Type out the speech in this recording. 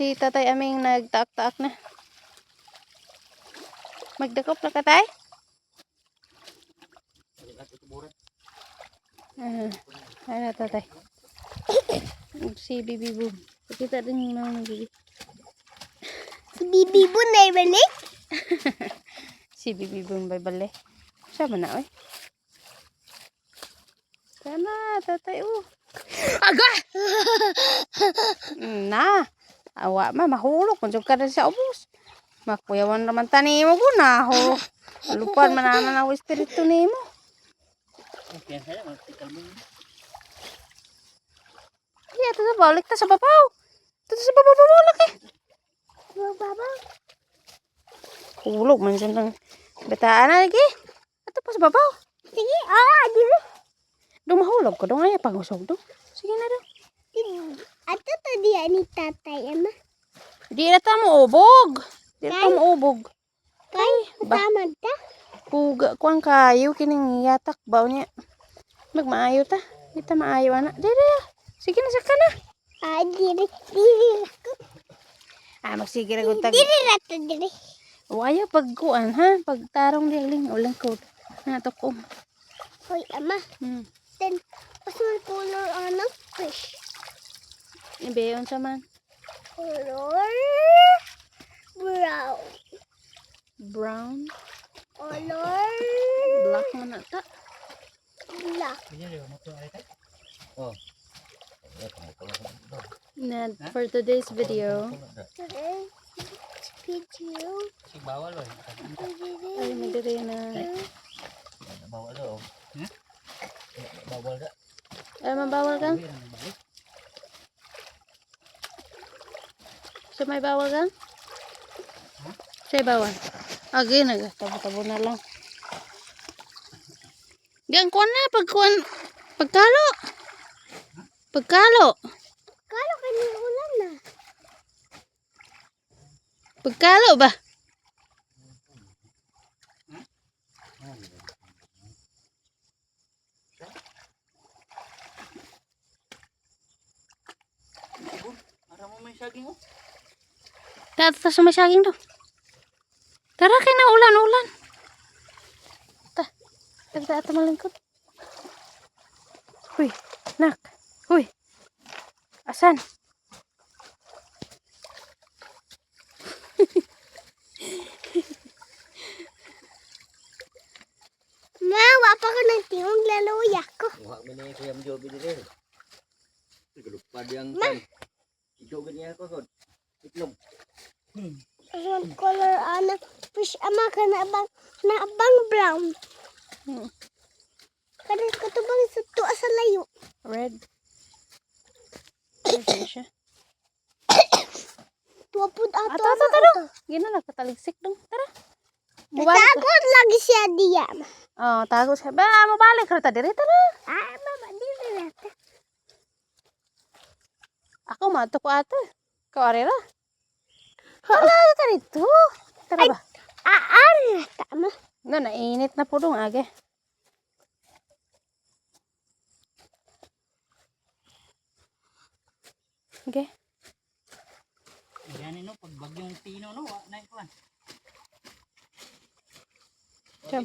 Si tatay aming nagtaak-taak na. Magdakop na ka tay? Ano tatay? Si Bibi Boom. Kita din yung mga Bibi. Si Bibi Boom na ibalik? Si Bibi Boom balik. Siya ba na oy? Sana tatay Aga! Na. Awa ma mahulog kung ka na sa ubos. Makuyawan naman tani mo na ho. Lupan man naman ang espiritu nimo. Okay, saya magtikal mo. Iya, ito sa balik ta sa babaw. Ito sa babaw laki. Babaw. Hulog man siya ng betaan na lagi. Ito pa sa babaw. Sige, dito. Dong mahulog ko dong ay pangusog dong. Sige na dong. Ato to dia ni tatay ama. Di na ta mo ubog. Di na ta mo ubog. Kay, ba? tama ta. Puga ko ang kayo kining yatak baw niya. Magmaayo ta. Di ta maayo ana. Di. Sige na saka na. Diri. Magsige ra gud tag. Diri rato diri. Waya pagkuan ha. Pagtarong dialing ulang ko. Na to ko. Hoy ama, then pasul color ano fish. Ibe unsa man? Color brown. Brown, Color black man ata. black. Oh. Na for today's video. Today video. Si bawal loh. Ay madiri na. Bawal loh. Bawal dah. Ay mabawal kang? Siya may bawal kang? Siya bawal. Agi tabo-tabo na lang. Gang kuan na pagkalo. Pagkalo. Kalo kani ulan na. Pagkalo ba? Ara mo may saging oh. Data sa may saging do. Tara kay na ulan. Tagta malingkod. Huy, nak. Huy. Asan? Ma, wapa ko ng tingog laluya ko. Wah, ini kuya mo jobi dire. Lupa yang kan. Ijo gani ako god. Itlog. Pasul color ano fish ama ka na abang brown. Kada katubang sa tuwa sa layo. Red. Red siya. Tuwa pud ato. Ato. Gina na kataligsik dong. Tara. Mubalik. Takot lagi siya diya. Oh, tago siya. Ba, mabalik ka ta diri tara. Mama, dili rata. Ako mato ko ato. Kawarela. Hala ka dito. Tara ba? Ari rata ma. Na nainit na po dong age. Okay. Yan no pag bagyong tino no, wa na ikuan. Jam.